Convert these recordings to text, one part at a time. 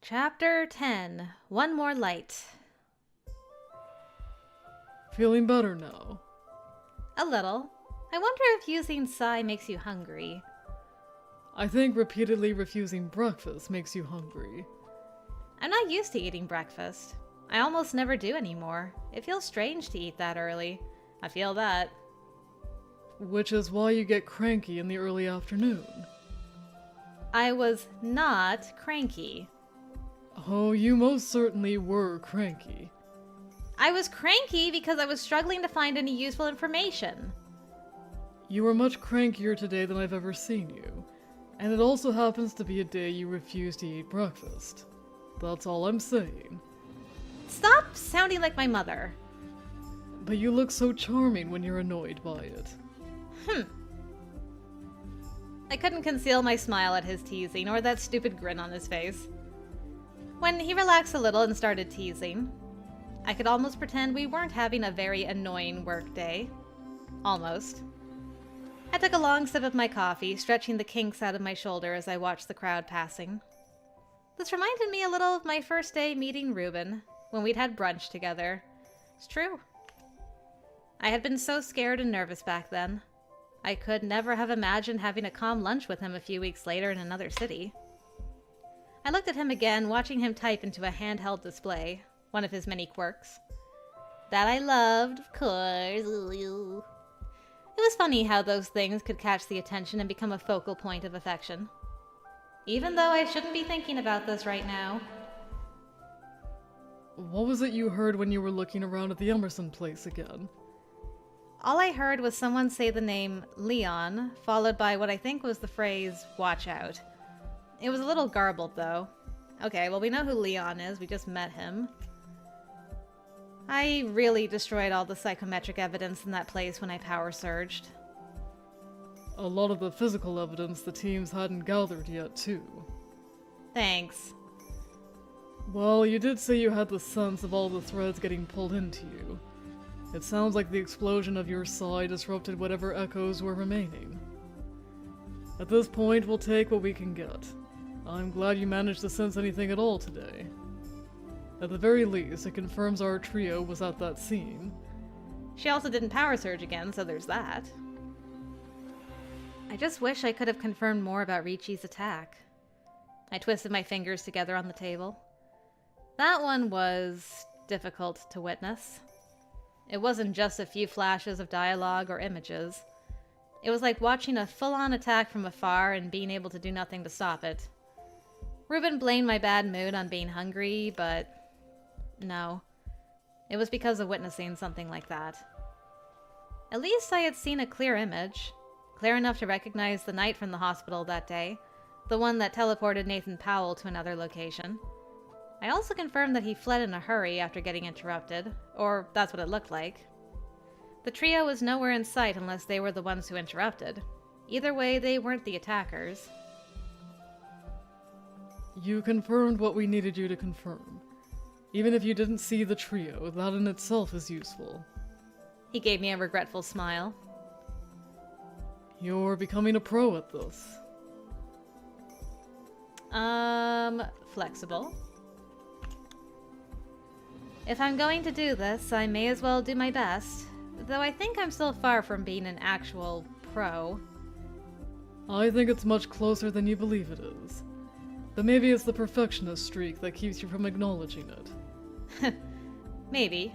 Chapter 10. One More Light. Feeling better now? A little. I wonder if using Psi makes you hungry. I think repeatedly refusing breakfast makes you hungry. I'm not used to eating breakfast. I almost never do anymore. It feels strange to eat that early. I feel that. Which is why you get cranky in the early afternoon. I was not cranky. Oh, you most certainly were cranky. I was cranky because I was struggling to find any useful information. You were much crankier today than I've ever seen you. And it also happens to be a day you refuse to eat breakfast. That's all I'm saying. Stop sounding like my mother. But you look so charming when you're annoyed by it. I couldn't conceal my smile at his teasing, or that stupid grin on his face. When he relaxed a little and started teasing, I could almost pretend we weren't having a very annoying work day. Almost. I took a long sip of my coffee, stretching the kinks out of my shoulder as I watched the crowd passing. This reminded me a little of my first day meeting Reuben, when we'd had brunch together. It's true. I had been so scared and nervous back then. I could never have imagined having a calm lunch with him a few weeks later in another city. I looked at him again, watching him type into a handheld display, one of his many quirks. That I loved, of course. It was funny how those things could catch the attention and become a focal point of affection. Even though I shouldn't be thinking about this right now. What was it you heard when you were looking around at the Emerson place again? All I heard was someone say the name Leon, followed by what I think was the phrase, watch out. It was a little garbled, though. Okay, well, we know who Leon is. We just met him. I really destroyed all the psychometric evidence in that place when I power surged. A lot of the physical evidence the teams hadn't gathered yet, too. Thanks. Well, you did say you had the sense of all the threads getting pulled into you. It sounds like the explosion of your Psi disrupted whatever echoes were remaining. At this point, we'll take what we can get. I'm glad you managed to sense anything at all today. At the very least, it confirms our trio was at that scene. She also didn't power surge again, so there's that. I just wish I could have confirmed more about Ricci's attack. I twisted my fingers together on the table. That one was difficult to witness. It wasn't just a few flashes of dialogue or images. It was like watching a full-on attack from afar and being able to do nothing to stop it. Reuben blamed my bad mood on being hungry, but no. It was because of witnessing something like that. At least I had seen a clear image, clear enough to recognize the knight from the hospital that day, the one that teleported Nathan Powell to another location. I also confirmed that he fled in a hurry after getting interrupted, or that's what it looked like. The trio was nowhere in sight unless they were the ones who interrupted. Either way, they weren't the attackers. You confirmed what we needed you to confirm. Even if you didn't see the trio, that in itself is useful. He gave me a regretful smile. You're becoming a pro at this. Flexible. If I'm going to do this, I may as well do my best, though I think I'm still far from being an actual pro. I think it's much closer than you believe it is. But maybe it's the perfectionist streak that keeps you from acknowledging it. Maybe.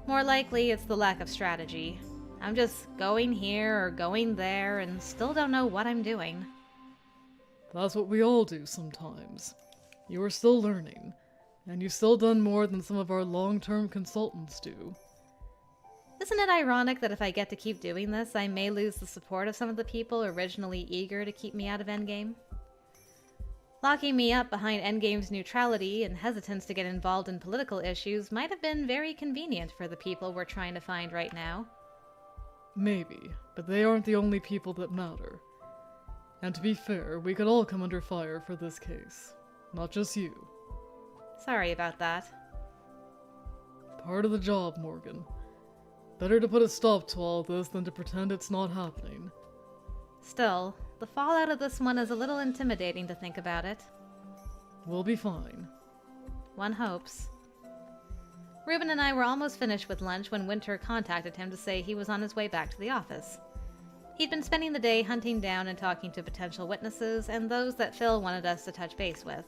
More likely, it's the lack of strategy. I'm just going here or going there and still don't know what I'm doing. That's what we all do sometimes. You are still learning, and you've still done more than some of our long-term consultants do. Isn't it ironic that if I get to keep doing this, I may lose the support of some of the people originally eager to keep me out of Endgame? Locking me up behind Endgame's neutrality and hesitance to get involved in political issues might have been very convenient for the people we're trying to find right now. Maybe, but they aren't the only people that matter. And to be fair, we could all come under fire for this case. Not just you. Sorry about that. Part of the job, Morgan. Better to put a stop to all this than to pretend it's not happening. Still, the fallout of this one is a little intimidating to think about it. We'll be fine. One hopes. Reuben and I were almost finished with lunch when Winter contacted him to say he was on his way back to the office. He'd been spending the day hunting down and talking to potential witnesses and those that Phil wanted us to touch base with.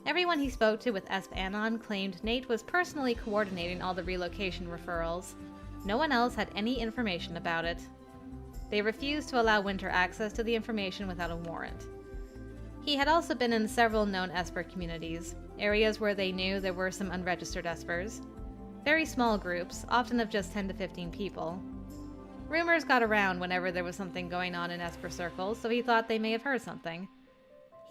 Everyone he spoke to with Esper claimed Nate was personally coordinating all the relocation referrals. No one else had any information about it. They refused to allow Winter access to the information without a warrant. He had also been in several known Esper communities, areas where they knew there were some unregistered Espers. Very small groups, often of just 10 to 15 people. Rumors got around whenever there was something going on in Esper circles, so he thought they may have heard something.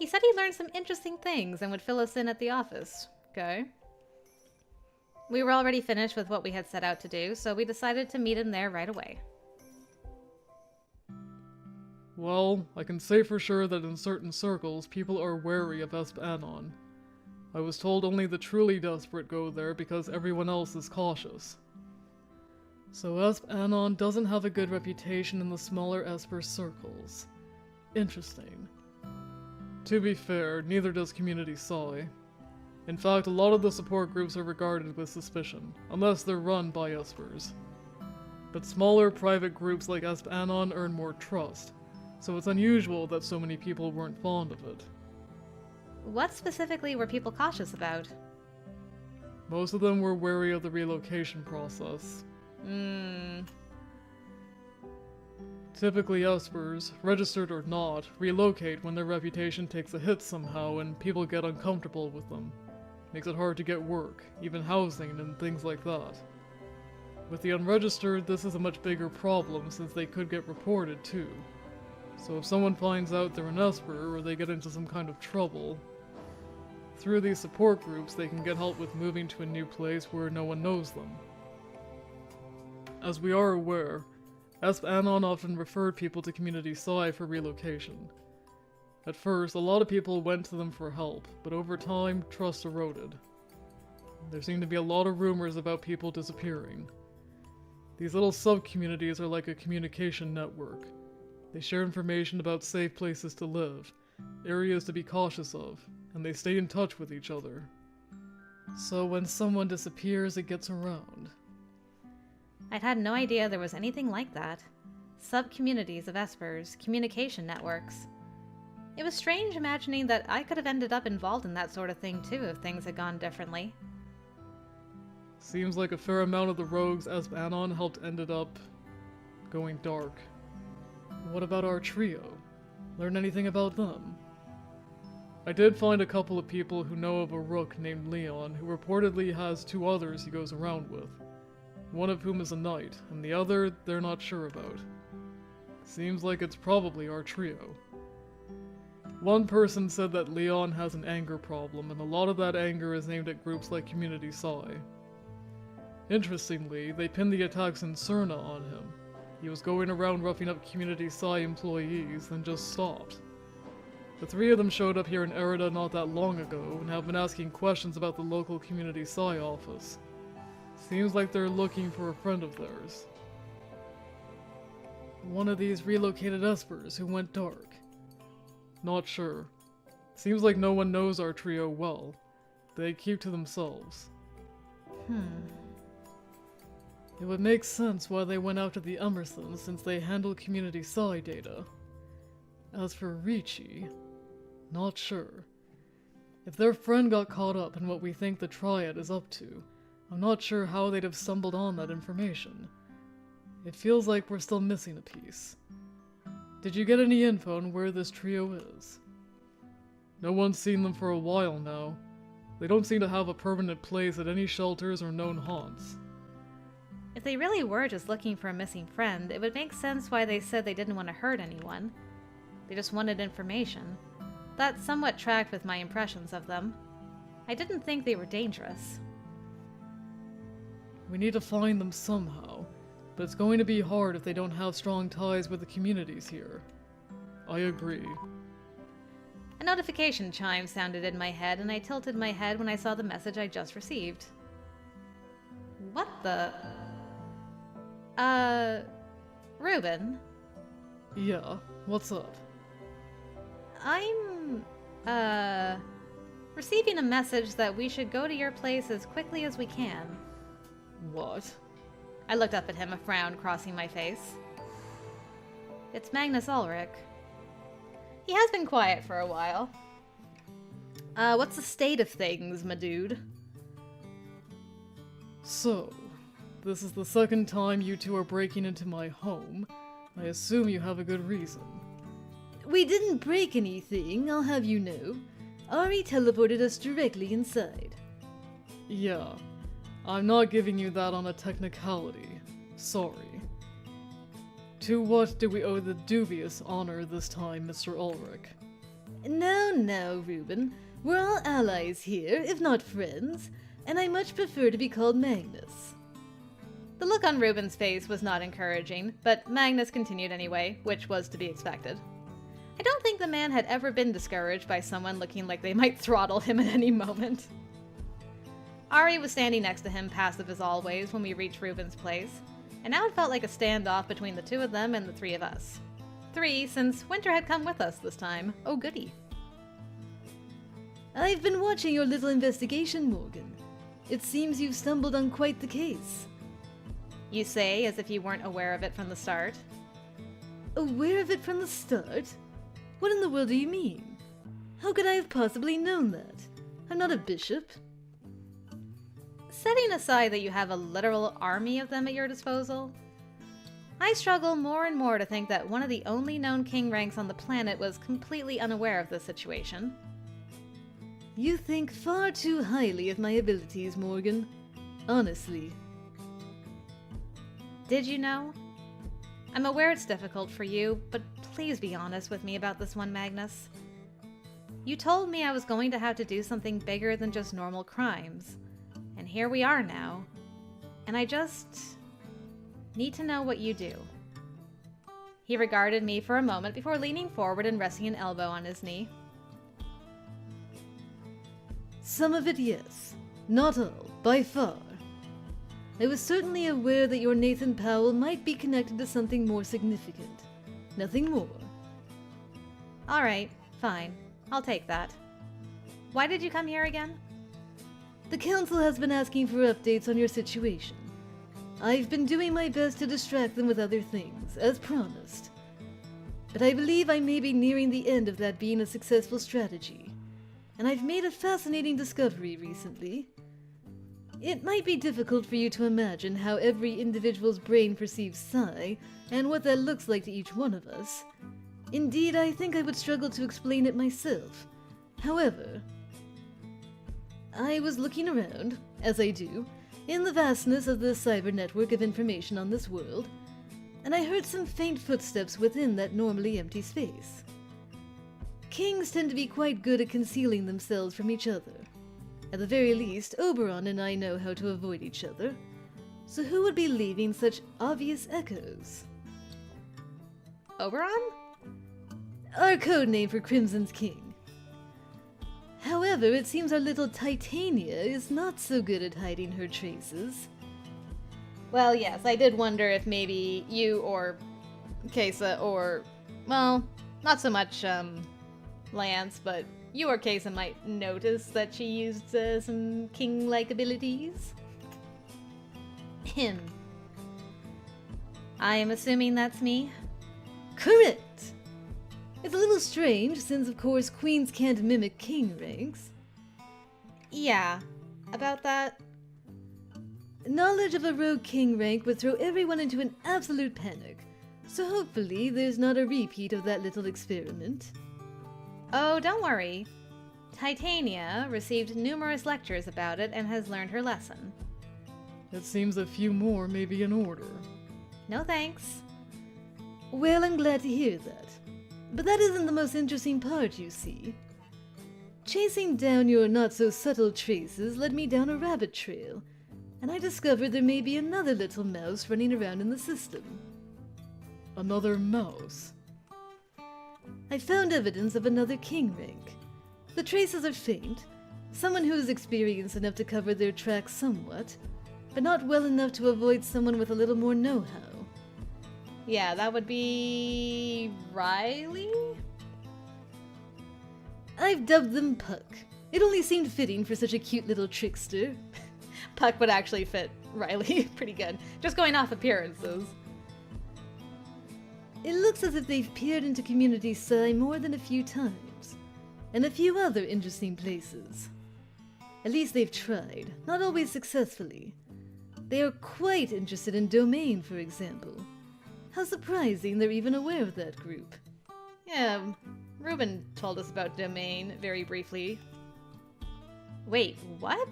He said he learned some interesting things and would fill us in at the office. Okay. We were already finished with what we had set out to do, so we decided to meet him there right away. Well, I can say for sure that in certain circles, people are wary of Esper. I was told only the truly desperate go there because everyone else is cautious. So Esper doesn't have a good reputation in the smaller Esper circles. Interesting. To be fair, neither does Community Psi. In fact, a lot of the support groups are regarded with suspicion, unless they're run by Espers. But smaller private groups like Esper earn more trust, so it's unusual that so many people weren't fond of it. What specifically were people cautious about? Most of them were wary of the relocation process. Typically Espers, registered or not, relocate when their reputation takes a hit somehow and people get uncomfortable with them. Makes it hard to get work, even housing and things like that. With the unregistered, this is a much bigger problem since they could get reported too. So if someone finds out they're an Esper or they get into some kind of trouble, through these support groups they can get help with moving to a new place where no one knows them. As we are aware, Esper often referred people to Community Psi for relocation. At first, a lot of people went to them for help, but over time, trust eroded. There seem to be a lot of rumors about people disappearing. These little sub-communities are like a communication network. They share information about safe places to live, areas to be cautious of, and they stay in touch with each other. So when someone disappears, it gets around. I'd had no idea there was anything like that. Sub-communities of Espers, communication networks. It was strange imagining that I could have ended up involved in that sort of thing too if things had gone differently. Seems like a fair amount of the rogues Esper helped ended up going dark. What about our trio? Learn anything about them? I did find a couple of people who know of a rook named Leon who reportedly has two others he goes around with. One of whom is a knight, and the other they're not sure about. Seems like it's probably our trio. One person said that Leon has an anger problem, and a lot of that anger is aimed at groups like Community Psi. Interestingly, they pinned the attacks in Cerna on him. He was going around roughing up Community Psi employees, then just stopped. The three of them showed up here in Erida not that long ago, and have been asking questions about the local Community Psi office. Seems like they're looking for a friend of theirs. One of these relocated Espers who went dark. Not sure. Seems like no one knows our trio well. They keep to themselves. It would make sense why they went after the Emersons since they handle Community Psi data. As for Ricci, not sure. If their friend got caught up in what we think the Triad is up to, I'm not sure how they'd have stumbled on that information. It feels like we're still missing a piece. Did you get any info on where this trio is? No one's seen them for a while now. They don't seem to have a permanent place at any shelters or known haunts. If they really were just looking for a missing friend, it would make sense why they said they didn't want to hurt anyone. They just wanted information. That somewhat tracked with my impressions of them. I didn't think they were dangerous. We need to find them somehow, but it's going to be hard if they don't have strong ties with the communities here. I agree. A notification chime sounded in my head, and I tilted my head when I saw the message I just received. What the... Reuben? Yeah, what's up? I'm, receiving a message that we should go to your place as quickly as we can. What? I looked up at him, a frown crossing my face. It's Magnus Ulrich. He has been quiet for a while. What's the state of things, my dude? So, this is the second time you two are breaking into my home. I assume you have a good reason. We didn't break anything, I'll have you know. Ari teleported us directly inside. Yeah, I'm not giving you that on a technicality. Sorry. To what do we owe the dubious honor this time, Mr. Ulrich? No, Reuben. We're all allies here, if not friends, and I much prefer to be called Magnus. The look on Reuben's face was not encouraging, but Magnus continued anyway, which was to be expected. I don't think the man had ever been discouraged by someone looking like they might throttle him at any moment. Ari was standing next to him, passive as always, when we reached Reuben's place, and now it felt like a standoff between the two of them and the three of us. 3, since Winter had come with us this time. Oh goody. I've been watching your little investigation, Morgan. It seems you've stumbled on quite the case. You say, as if you weren't aware of it from the start. Aware of it from the start? What in the world do you mean? How could I have possibly known that? I'm not a bishop. Setting aside that you have a literal army of them at your disposal, I struggle more and more to think that one of the only known king ranks on the planet was completely unaware of this situation. You think far too highly of my abilities, Morgan. Honestly. Did you know? I'm aware it's difficult for you, but please be honest with me about this one, Magnus. You told me I was going to have to do something bigger than just normal crimes. And here we are now. And I just need to know what you do. He regarded me for a moment before leaning forward and resting an elbow on his knee. Some of it, yes. Not all, by far. I was certainly aware that your Nathan Powell might be connected to something more significant. Nothing more. All right, fine. I'll take that. Why did you come here again? The council has been asking for updates on your situation. I've been doing my best to distract them with other things, as promised. But I believe I may be nearing the end of that being a successful strategy. And I've made a fascinating discovery recently. It might be difficult for you to imagine how every individual's brain perceives Psi, and what that looks like to each one of us. Indeed, I think I would struggle to explain it myself. However, I was looking around, as I do, in the vastness of the cyber network of information on this world, and I heard some faint footsteps within that normally empty space. Kings tend to be quite good at concealing themselves from each other. At the very least, Oberon and I know how to avoid each other. So who would be leaving such obvious echoes? Oberon? Our code name for Crimson's king. However, it seems our little Titania is not so good at hiding her traces. Well, yes, I did wonder if maybe you or Kesa or, well, not so much, Lance, but you or Kesa might notice that she used some king-like abilities. Him. I am assuming that's me? Correct! It's a little strange, since of course queens can't mimic king ranks. Yeah, about that. Knowledge of a rogue king rank would throw everyone into an absolute panic, so hopefully there's not a repeat of that little experiment. Oh, don't worry. Titania received numerous lectures about it and has learned her lesson. It seems a few more may be in order. No thanks. Well, I'm glad to hear that. But that isn't the most interesting part, you see. Chasing down your not-so-subtle traces led me down a rabbit trail, and I discovered there may be another little mouse running around in the system. Another mouse? I found evidence of another king rank. The traces are faint, someone who is experienced enough to cover their tracks somewhat, but not well enough to avoid someone with a little more know-how. Yeah, that would be Riley? I've dubbed them Puck, It only seemed fitting for such a cute little trickster. Puck would actually fit Riley pretty good. Just going off appearances. It looks as if they've peered into Community Psi more than a few times, and a few other interesting places. At least they've tried, not always successfully. They are quite interested in Domain, for example. How surprising they're even aware of that group. Yeah, Reuben told us about Domain very briefly. Wait, what?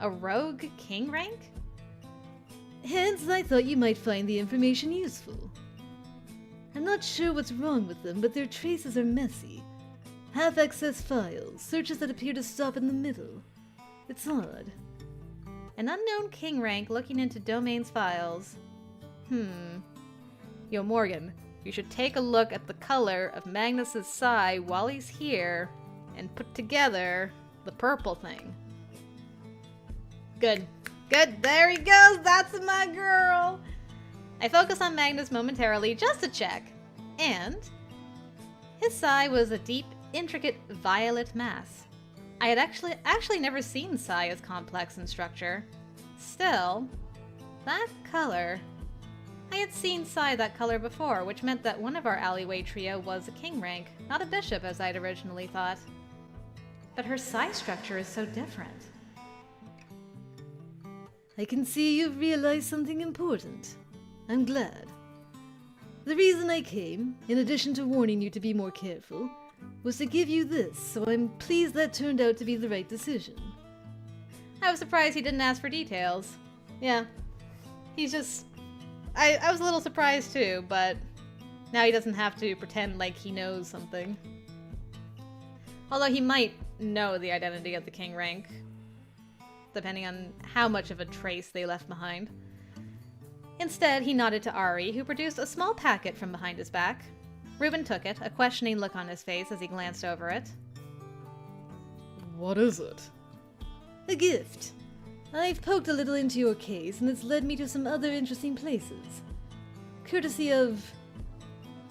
A rogue king rank? Hence, I thought you might find the information useful. I'm not sure what's wrong with them, but their traces are messy. Half-access files, searches that appear to stop in the middle. It's odd. An unknown king rank looking into Domain's files. Yo, Morgan, you should take a look at the color of Magnus's Psi while he's here and put together the purple thing. Good. Good. There he goes. That's my girl. I focus on Magnus momentarily just to check. And his Psi was a deep, intricate violet mass. I had actually never seen Psi as complex in structure. Still, that color... I had seen Psi that color before, which meant that one of our alleyway trio was a king rank, not a bishop as I'd originally thought. But her Psi structure is so different. I can see you've realized something important. I'm glad. The reason I came, in addition to warning you to be more careful, was to give you this, so I'm pleased that turned out to be the right decision. I was surprised he didn't ask for details. Yeah. He's just... I was a little surprised too, but now he doesn't have to pretend like he knows something. Although he might know the identity of the king rank, depending on how much of a trace they left behind. Instead, he nodded to Ari, who produced a small packet from behind his back. Reuben took it, a questioning look on his face as he glanced over it. What is it? A gift. I've poked a little into your case, and it's led me to some other interesting places. Courtesy of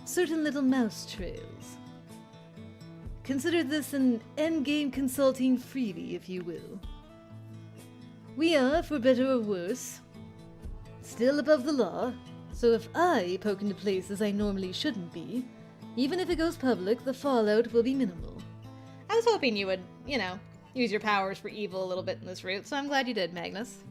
certain little mouse trails. Consider this an endgame consulting freebie, if you will. We are, for better or worse, still above the law, so if I poke into places I normally shouldn't be, even if it goes public, the fallout will be minimal. I was hoping you would, use your powers for evil a little bit in this route, so I'm glad you did, Magnus.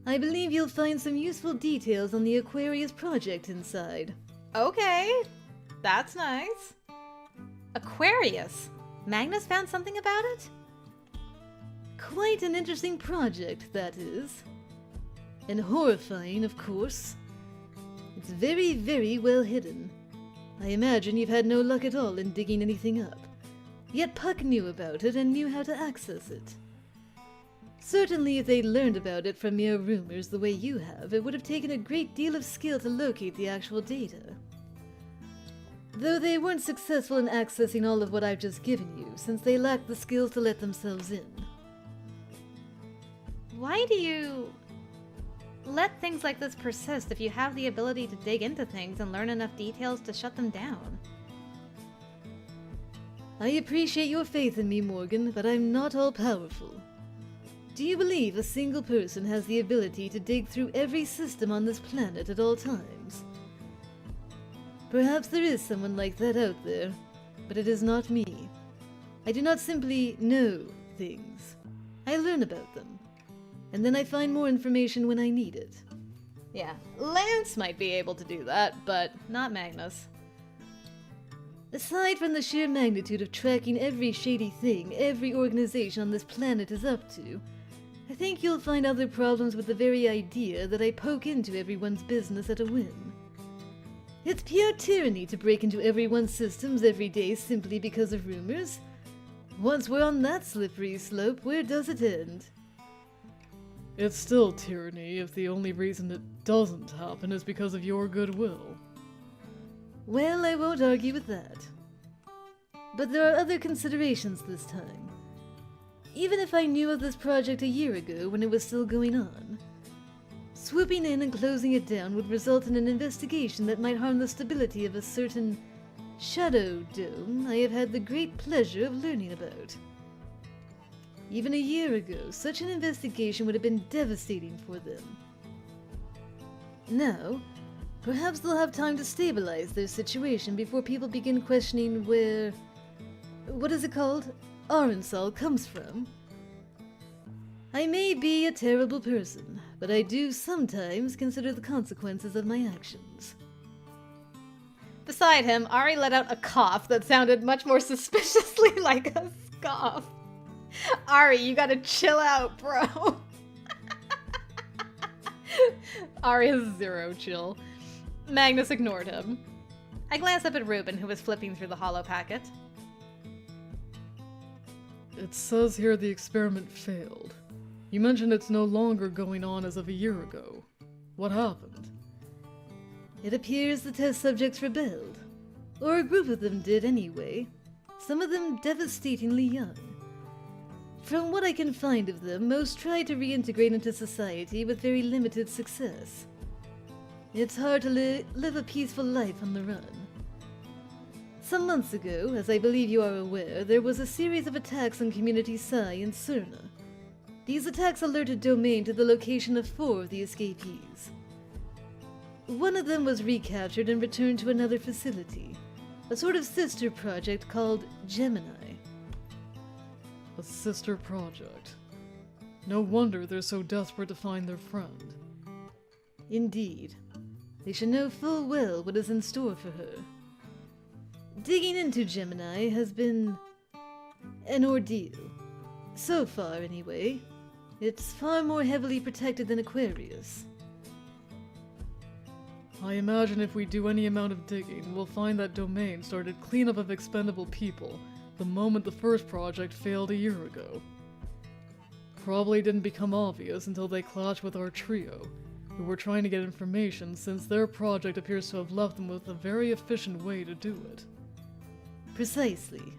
I believe you'll find some useful details on the Aquarius project inside. Okay, that's nice. Aquarius? Magnus found something about it? Quite an interesting project, that is. And horrifying, of course. It's very, very well hidden. I imagine you've had no luck at all in digging anything up. Yet Puck knew about it and knew how to access it. Certainly if they'd learned about it from mere rumors the way you have, it would have taken a great deal of skill to locate the actual data. Though they weren't successful in accessing all of what I've just given you, since they lacked the skills to let themselves in. Why do you let things like this persist if you have the ability to dig into things and learn enough details to shut them down? I appreciate your faith in me, Morgan, but I'm not all-powerful. Do you believe a single person has the ability to dig through every system on this planet at all times? Perhaps there is someone like that out there, but it is not me. I do not simply know things. I learn about them, and then I find more information when I need it. Yeah, Lance might be able to do that, but not Magnus. Aside from the sheer magnitude of tracking every shady thing every organization on this planet is up to, I think you'll find other problems with the very idea that I poke into everyone's business at a whim. It's pure tyranny to break into everyone's systems every day simply because of rumors. Once we're on that slippery slope, where does it end? It's still tyranny if the only reason it doesn't happen is because of your goodwill. Well, I won't argue with that. But there are other considerations this time. Even if I knew of this project a year ago when it was still going on, swooping in and closing it down would result in an investigation that might harm the stability of a certain Shadow Dome I have had the great pleasure of learning about. Even a year ago, such an investigation would have been devastating for them. Now, perhaps they'll have time to stabilize their situation before people begin questioning where... what is it called? Arensal comes from. I may be a terrible person, but I do sometimes consider the consequences of my actions. Beside him, Ari let out a cough that sounded much more suspiciously like a scoff. Ari, you gotta chill out, bro. Ari has zero chill. Magnus ignored him. I glanced up at Reuben, who was flipping through the holo packet. It says here the experiment failed. You mentioned it's no longer going on as of a year ago. What happened? It appears the test subjects rebelled. Or a group of them did anyway. Some of them devastatingly young. From what I can find of them, most tried to reintegrate into society with very limited success. It's hard to live a peaceful life on the run. Some months ago, as I believe you are aware, there was a series of attacks on Community Psi in Cerna. These attacks alerted Domain to the location of 4 of the escapees. One of them was recaptured and returned to another facility, a sort of sister project called Gemini. A sister project. No wonder they're so desperate to find their friend. Indeed. They should know full well what is in store for her. Digging into Gemini has been an ordeal. So far, anyway. It's far more heavily protected than Aquarius. I imagine if we do any amount of digging, we'll find that Domain started cleanup of expendable people the moment the first project failed a year ago. Probably didn't become obvious until they clashed with our trio, who were trying to get information since their project appears to have left them with a very efficient way to do it. Precisely.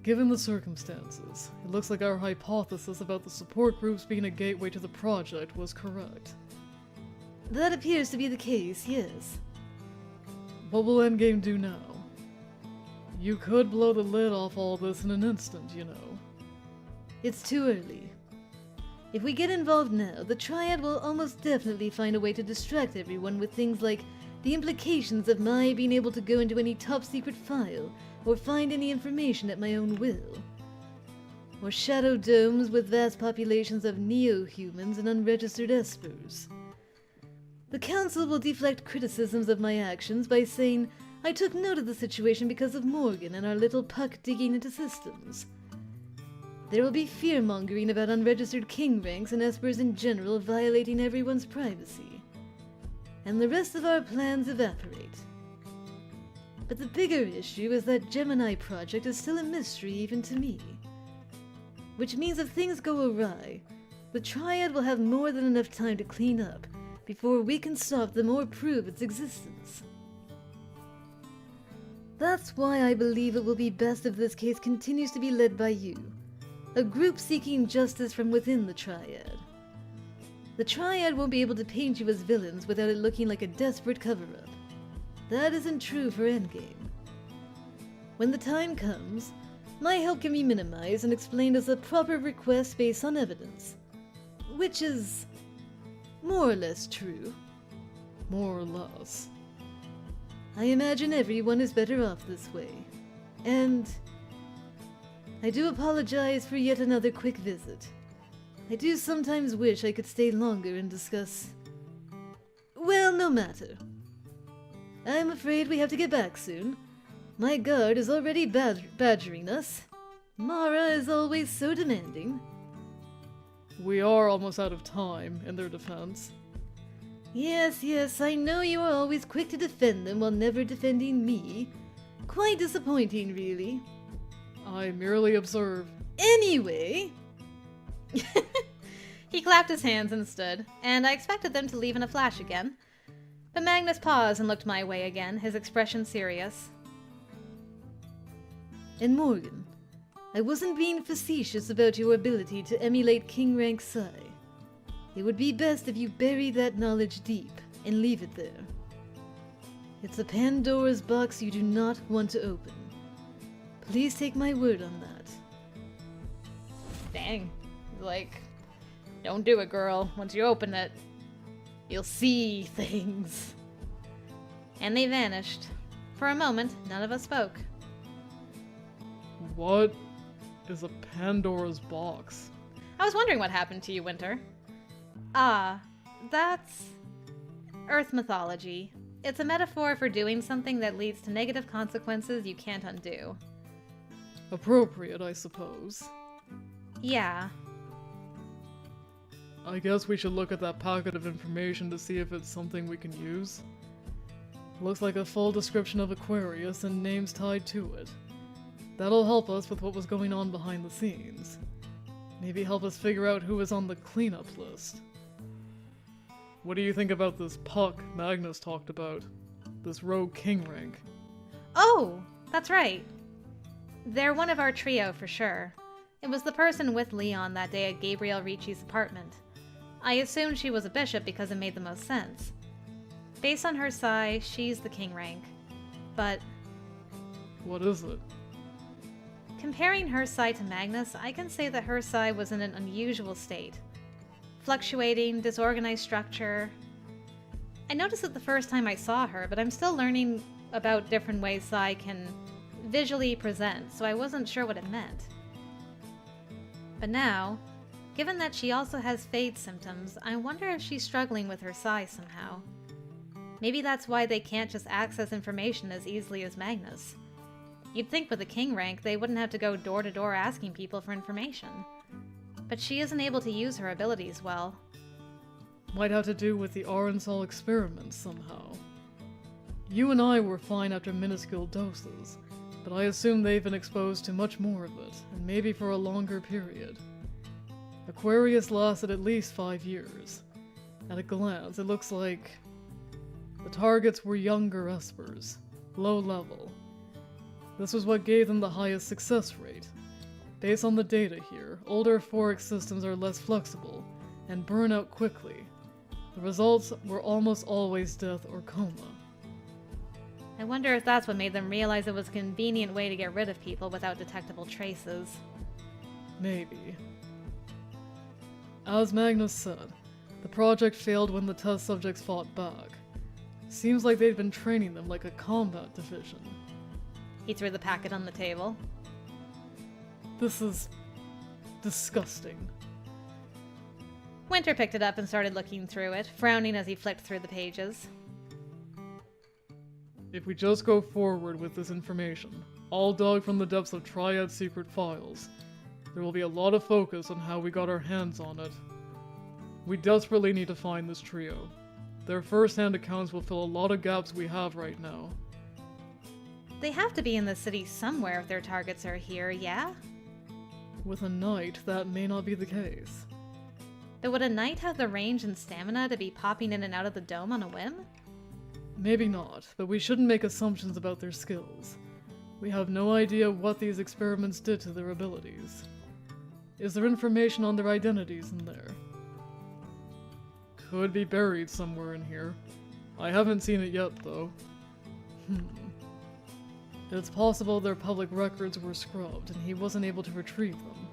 Given the circumstances, it looks like our hypothesis about the support groups being a gateway to the project was correct. That appears to be the case, yes. What will Endgame do now? You could blow the lid off all this in an instant, you know. It's too early. If we get involved now, the Triad will almost definitely find a way to distract everyone with things like the implications of my being able to go into any top-secret file or find any information at my own will. Or shadow domes with vast populations of neo-humans and unregistered espers. The Council will deflect criticisms of my actions by saying I took note of the situation because of Morgan and our little puck digging into systems. There will be fear-mongering about unregistered king ranks and espers in general violating everyone's privacy. And the rest of our plans evaporate. But the bigger issue is that Gemini project is still a mystery even to me. Which means if things go awry, the Triad will have more than enough time to clean up before we can stop them or prove its existence. That's why I believe it will be best if this case continues to be led by you, a group seeking justice from within the Triad. The Triad won't be able to paint you as villains without it looking like a desperate cover-up. That isn't true for Endgame. When the time comes, my help can be minimized and explained as a proper request based on evidence. Which is more or less true. More or less. I imagine everyone is better off this way. And I do apologize for yet another quick visit. I do sometimes wish I could stay longer and discuss... Well, no matter. I'm afraid we have to get back soon. My guard is already badgering us. Mara is always so demanding. We are almost out of time, in their defense. Yes, I know you are always quick to defend them while never defending me. Quite disappointing, really. I merely observe. Anyway... He clapped his hands and stood, and I expected them to leave in a flash again. But Magnus paused and looked my way again, his expression serious. And Morgan, I wasn't being facetious about your ability to emulate King Rank Psi. It would be best if you bury that knowledge deep and leave it there. It's a Pandora's box you do not want to open. Please take my word on that. Dang. Like, don't do it, girl. Once you open it, you'll see things. And they vanished. For a moment, none of us spoke. What is a Pandora's box? I was wondering what happened to you, Winter. Ah, that's Earth mythology. It's a metaphor for doing something that leads to negative consequences you can't undo. Appropriate, I suppose. Yeah. I guess we should look at that packet of information to see if it's something we can use. Looks like a full description of Aquarius and names tied to it. That'll help us with what was going on behind the scenes. Maybe help us figure out who was on the cleanup list. What do you think about this puck Magnus talked about? This rogue king rank? Oh, that's right. They're one of our trio for sure. It was the person with Leon that day at Gabriel Ricci's apartment. I assumed she was a bishop because it made the most sense. Based on her psi, she's the king rank. But What is it? comparing her psi to Magnus, I can say that her psi was in an unusual state. Fluctuating, disorganized structure. I noticed it the first time I saw her, but I'm still learning about different ways psi can visually present, so I wasn't sure what it meant. But now, given that she also has fade symptoms, I wonder if she's struggling with her psi somehow. Maybe that's why they can't just access information as easily as Magnus. You'd think with a king rank they wouldn't have to go door to door asking people for information. But she isn't able to use her abilities well. Might have to do with the Arensol experiments somehow. You and I were fine after minuscule doses, but I assume they've been exposed to much more of it, and maybe for a longer period. Aquarius lasted at least 5 years. At a glance, it looks like the targets were younger Espers, low level. This was what gave them the highest success rate. Based on the data here, older Forex systems are less flexible and burn out quickly. The results were almost always death or coma. I wonder if that's what made them realize it was a convenient way to get rid of people without detectable traces. Maybe. As Magnus said, the project failed when the test subjects fought back. Seems like they'd been training them like a combat division. He threw the packet on the table. This is disgusting. Winter picked it up and started looking through it, frowning as he flicked through the pages. If we just go forward with this information, all dug from the depths of Triad's secret files, there will be a lot of focus on how we got our hands on it. We desperately need to find this trio. Their first-hand accounts will fill a lot of gaps we have right now. They have to be in the city somewhere if their targets are here, yeah? With a knight, that may not be the case. But would a knight have the range and stamina to be popping in and out of the dome on a whim? Maybe not, but we shouldn't make assumptions about their skills. We have no idea what these experiments did to their abilities. Is there information on their identities in there? Could be buried somewhere in here. I haven't seen it yet, though. It's possible their public records were scrubbed and he wasn't able to retrieve them.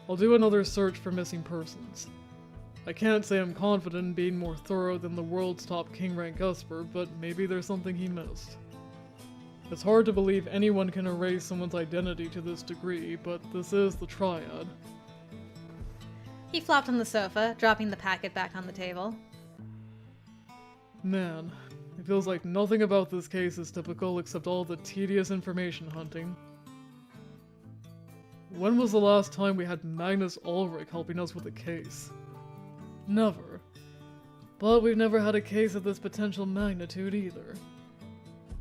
I'll do another search for missing persons. I can't say I'm confident in being more thorough than the world's top king rank Esper, but maybe there's something he missed. It's hard to believe anyone can erase someone's identity to this degree, but this is the Triad. He flopped on the sofa, dropping the packet back on the table. Man, it feels like nothing about this case is typical except all the tedious information hunting. When was the last time we had Magnus Ulrich helping us with a case? Never. But we've never had a case of this potential magnitude either.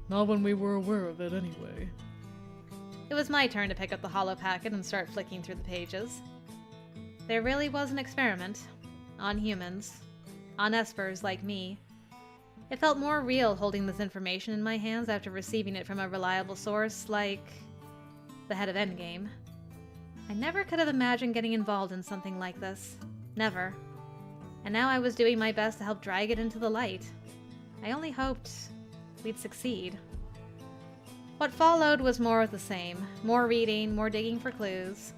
Not when we were aware of it anyway. It was my turn to pick up the hollow packet and start flicking through the pages. There really was an experiment. On humans. On Espers like me. It felt more real holding this information in my hands after receiving it from a reliable source like the head of Endgame. I never could have imagined getting involved in something like this. Never. And now I was doing my best to help drag it into the light. I only hoped we'd succeed. What followed was more of the same. More reading, more digging for clues.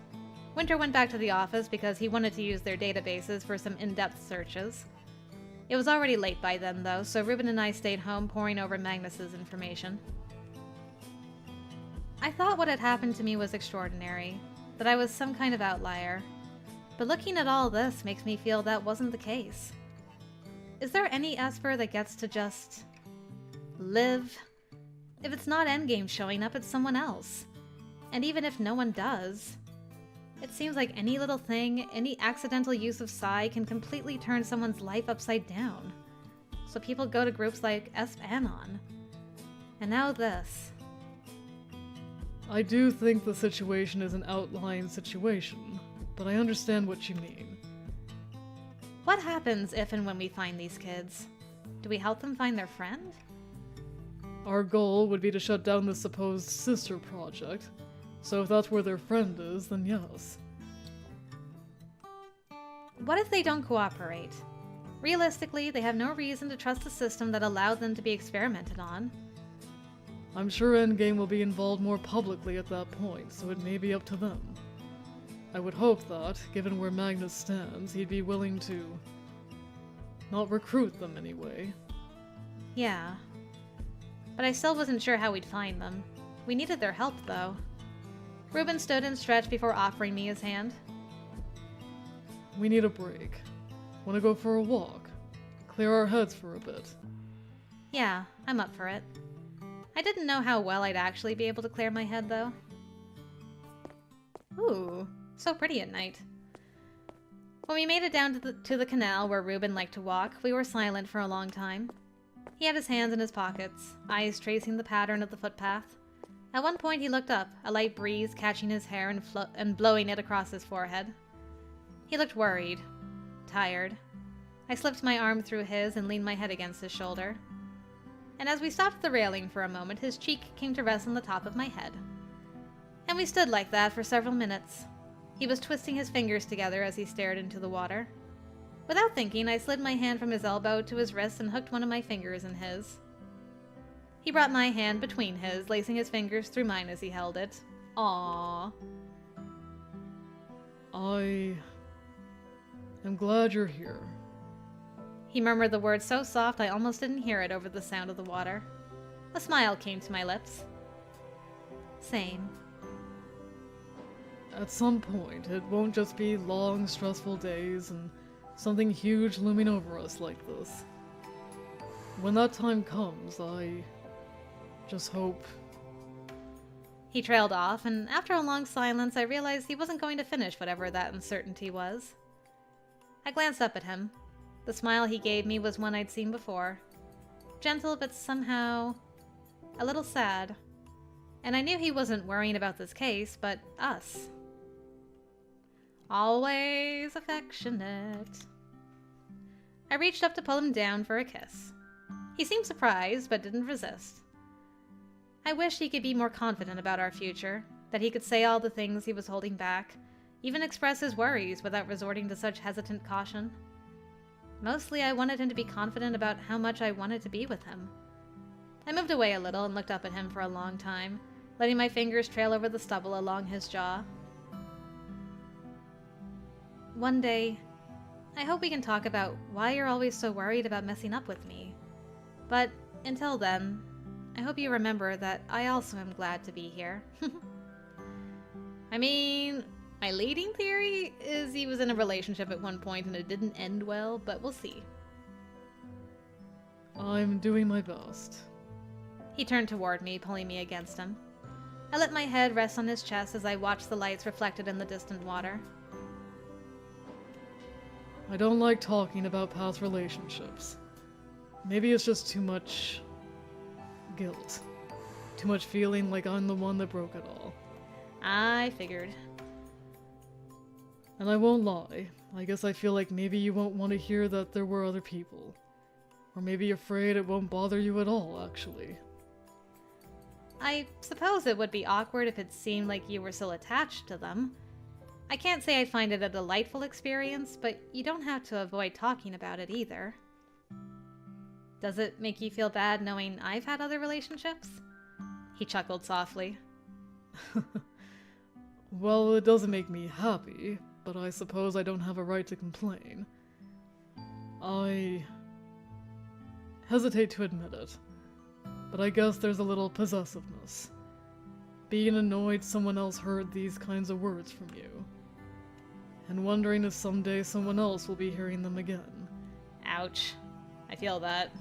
Winter went back to the office because he wanted to use their databases for some in-depth searches. It was already late by then, though, so Reuben and I stayed home poring over Magnus's information. I thought what had happened to me was extraordinary, that I was some kind of outlier. But looking at all this makes me feel that wasn't the case. Is there any Esper that gets to just live? If it's not Endgame showing up, it's someone else. And even if no one does, it seems like any little thing, any accidental use of Psi can completely turn someone's life upside down. So people go to groups like Esper. And now this. I do think the situation is an outlying situation, but I understand what you mean. What happens if and when we find these kids? Do we help them find their friend? Our goal would be to shut down this supposed sister project, so if that's where their friend is, then yes. What if they don't cooperate? Realistically, they have no reason to trust the system that allowed them to be experimented on. I'm sure Endgame will be involved more publicly at that point, so it may be up to them. I would hope that, given where Magnus stands, he'd be willing to not recruit them anyway. Yeah. But I still wasn't sure how we'd find them. We needed their help, though. Reuben stood and stretched before offering me his hand. We need a break. Wanna go for a walk? Clear our heads for a bit. Yeah, I'm up for it. I didn't know how well I'd actually be able to clear my head, though. Ooh, so pretty at night. When we made it down to the canal where Reuben liked to walk, we were silent for a long time. He had his hands in his pockets, eyes tracing the pattern of the footpath. At one point he looked up, a light breeze catching his hair and blowing it across his forehead. He looked worried, tired. I slipped my arm through his and leaned my head against his shoulder. And as we stopped at the railing for a moment, his cheek came to rest on the top of my head. And we stood like that for several minutes. He was twisting his fingers together as he stared into the water. Without thinking, I slid my hand from his elbow to his wrist and hooked one of my fingers in his. He brought my hand between his, lacing his fingers through mine as he held it. Aww. I am glad you're here. He murmured the word so soft I almost didn't hear it over the sound of the water. A smile came to my lips. Same. At some point, it won't just be long, stressful days and something huge looming over us like this. When that time comes, I just hope... He trailed off, and after a long silence, I realized he wasn't going to finish whatever that uncertainty was. I glanced up at him. The smile he gave me was one I'd seen before. Gentle, but somehow a little sad. And I knew he wasn't worrying about this case, but us. Always affectionate. I reached up to pull him down for a kiss. He seemed surprised, but didn't resist. I wished he could be more confident about our future, that he could say all the things he was holding back, even express his worries without resorting to such hesitant caution. Mostly, I wanted him to be confident about how much I wanted to be with him. I moved away a little and looked up at him for a long time, letting my fingers trail over the stubble along his jaw. One day, I hope we can talk about why you're always so worried about messing up with me. But until then, I hope you remember that I also am glad to be here. I mean, my leading theory is he was in a relationship at one point and it didn't end well, but we'll see. I'm doing my best. He turned toward me, pulling me against him. I let my head rest on his chest as I watched the lights reflected in the distant water. I don't like talking about past relationships. Maybe it's just too much guilt. Too much feeling like I'm the one that broke it all. I figured. And I won't lie, I guess I feel like maybe you won't want to hear that there were other people. Or maybe afraid it won't bother you at all, actually. I suppose it would be awkward if it seemed like you were still attached to them. I can't say I'd find it a delightful experience, but you don't have to avoid talking about it either. Does it make you feel bad knowing I've had other relationships? He chuckled softly. Well, it doesn't make me happy, but I suppose I don't have a right to complain. I hesitate to admit it, but I guess there's a little possessiveness. Being annoyed someone else heard these kinds of words from you, and wondering if someday someone else will be hearing them again. Ouch. I feel that.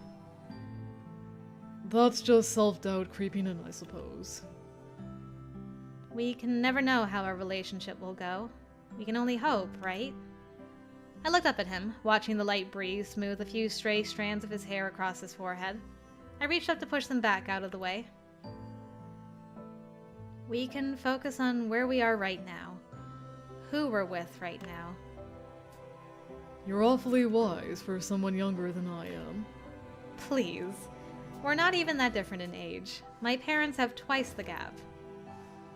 That's just self-doubt creeping in, I suppose. We can never know how our relationship will go. We can only hope, right? I looked up at him, watching the light breeze smooth a few stray strands of his hair across his forehead. I reached up to push them back out of the way. We can focus on where we are right now. Who we're with right now. You're awfully wise for someone younger than I am. Please. We're not even that different in age. My parents have twice the gap.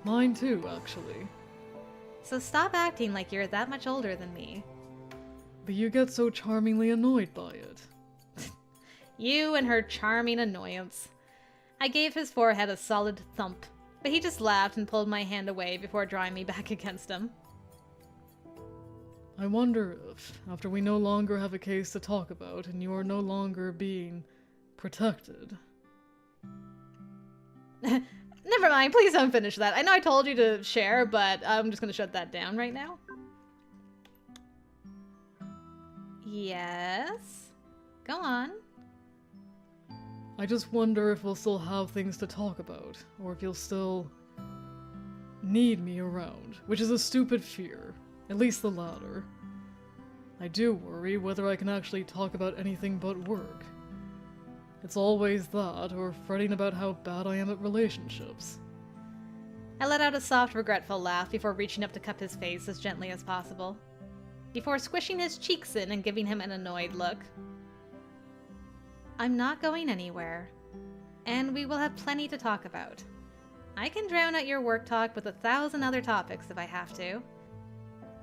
Mine too, actually. So stop acting like you're that much older than me. But you get so charmingly annoyed by it. You and her charming annoyance. I gave his forehead a solid thump, but he just laughed and pulled my hand away before drawing me back against him. I wonder if, after we no longer have a case to talk about and you are no longer being protected. Never mind, please don't finish that. I know I told you to share, but I'm just gonna shut that down right now. Yes? Go on. I just wonder if we'll still have things to talk about, or if you'll still need me around, which is a stupid fear, at least the latter. I do worry whether I can actually talk about anything but work. It's always that, or fretting about how bad I am at relationships. I let out a soft, regretful laugh before reaching up to cup his face as gently as possible, before squishing his cheeks in and giving him an annoyed look. I'm not going anywhere, and we will have plenty to talk about. I can drown out your work talk with 1,000 other topics if I have to,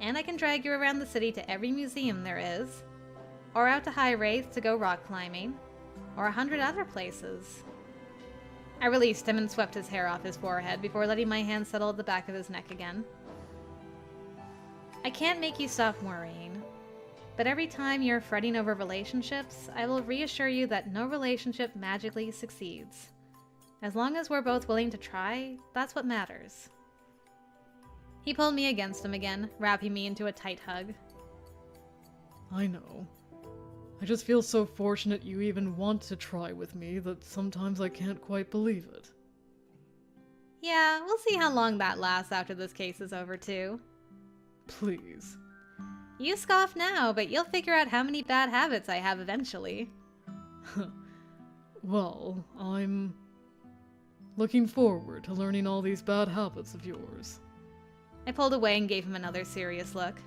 and I can drag you around the city to every museum there is, or out to High Wraith to go rock climbing, or 100 other places. I released him and swept his hair off his forehead before letting my hand settle at the back of his neck again. I can't make you stop worrying, but every time you're fretting over relationships, I will reassure you that no relationship magically succeeds. As long as we're both willing to try, that's what matters. He pulled me against him again, wrapping me into a tight hug. I know. I just feel so fortunate you even want to try with me that sometimes I can't quite believe it. Yeah, we'll see how long that lasts after this case is over, too. Please. You scoff now, but you'll figure out how many bad habits I have eventually. Well, I'm looking forward to learning all these bad habits of yours. I pulled away and gave him another serious look.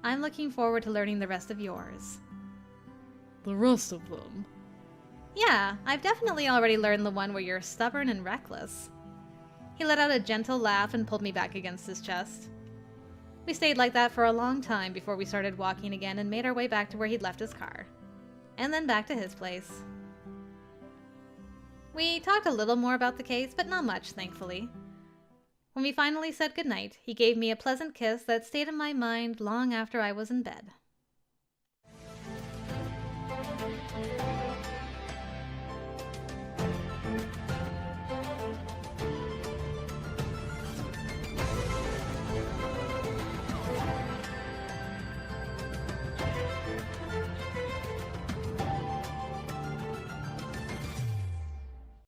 I'm looking forward to learning the rest of yours. The rest of them? Yeah, I've definitely already learned the one where you're stubborn and reckless. He let out a gentle laugh and pulled me back against his chest. We stayed like that for a long time before we started walking again and made our way back to where he'd left his car. And then back to his place. We talked a little more about the case, but not much, thankfully. When we finally said goodnight, he gave me a pleasant kiss that stayed in my mind long after I was in bed.